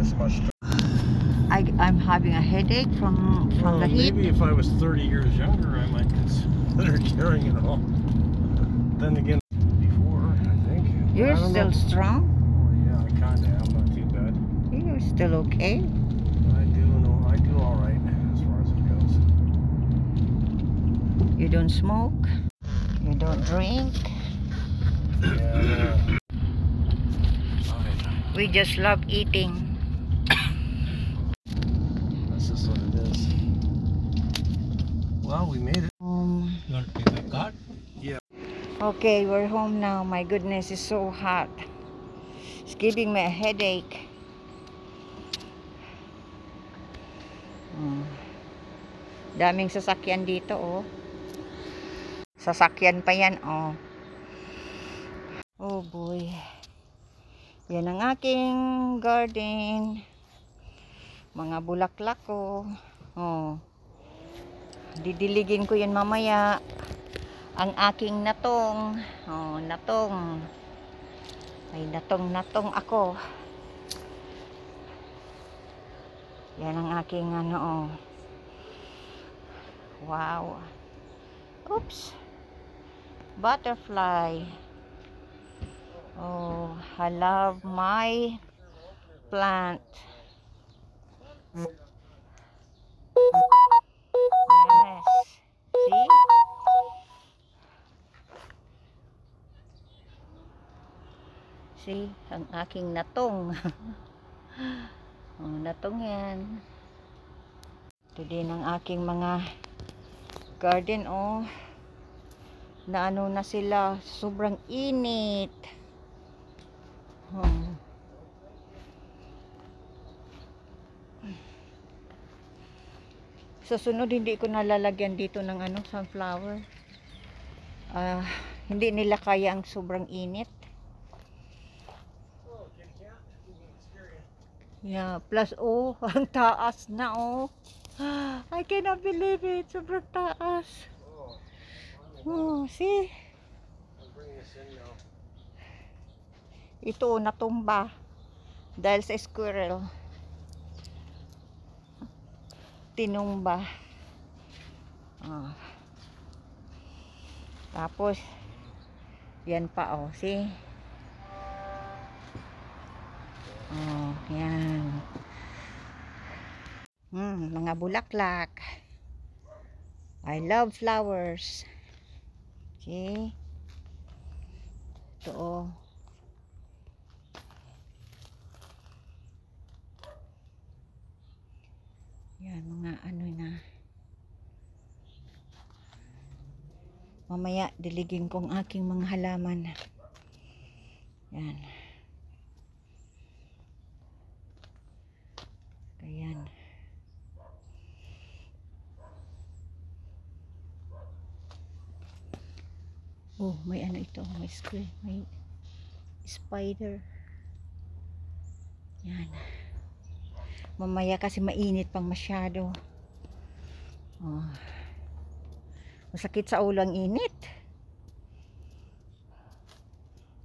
this much. I'm having a headache from the heat. Maybe if I was 30 years younger, I might consider carrying it all. Then again, before, I think. You're still strong? Oh yeah, I kinda am. Not too bad. You're still okay? I do all right as far as it goes. You don't smoke? You don't drink? Yeah. We just love eating. That's just what it is. Well, we made it. You want to take the card? Yeah. Okay, we're home now. My goodness, it's so hot. It's giving me a headache. Daming sasakyan dito, oh. Sasakyan pa yan, oh. Oh boy. Yan ang aking garden. Mga bulaklak ko. Oh. Didiligin ko yan mamaya. Ang aking natong. Oh, natong. Ay, natong ako. Yan ang aking ano, oh. Wow. Oops. Butterfly. Oh, I love my plant. Yes. See? See, ang aking natong. Oh, natong yan. Ito din ang aking mga garden, oh. Na ano na sila, sobrang init. Sa sunod, hindi ko nalalagyan dito ng ano, sunflower. Hindi nila kaya ang sobrang init. Yeah, plus oh, ang taas na oh. I cannot believe it. Sobrang taas. Oh, see? Ito natumba dahil sa squirrel. Tinumba. Tapos yan pa oh, see? Oh, yan. Mga bulaklak. I love flowers. See? Ito oh. Yan, mga ano na. Mamaya, diligin kong aking mga halaman. Yan. Ayan. Oh, may ano ito. May squirrel. May spider. Yan. Mamaya kasi mainit pang masyado. Oh. Masakit sa ulo ang init.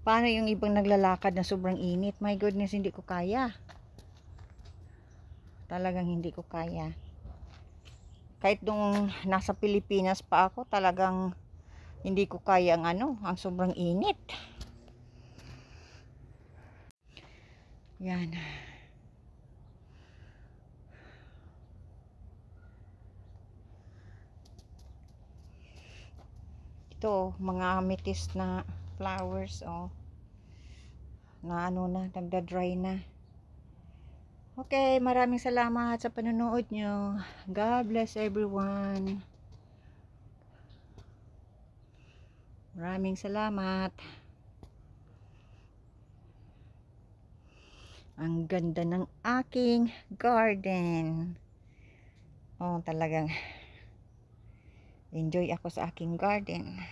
Paano yung ibang naglalakad na sobrang init? My goodness, hindi ko kaya. Talagang hindi ko kaya. Kahit nung nasa Pilipinas pa ako, talagang hindi ko kaya ang ano, ang sobrang init. Yan. Ito, mga amethyst na flowers, oh. Na ano na, nagda-dry na. Okay, maraming salamat sa panonood nyo. God bless everyone. Maraming salamat. Ang ganda ng aking garden. Oh, talagang enjoy ako sa aking garden.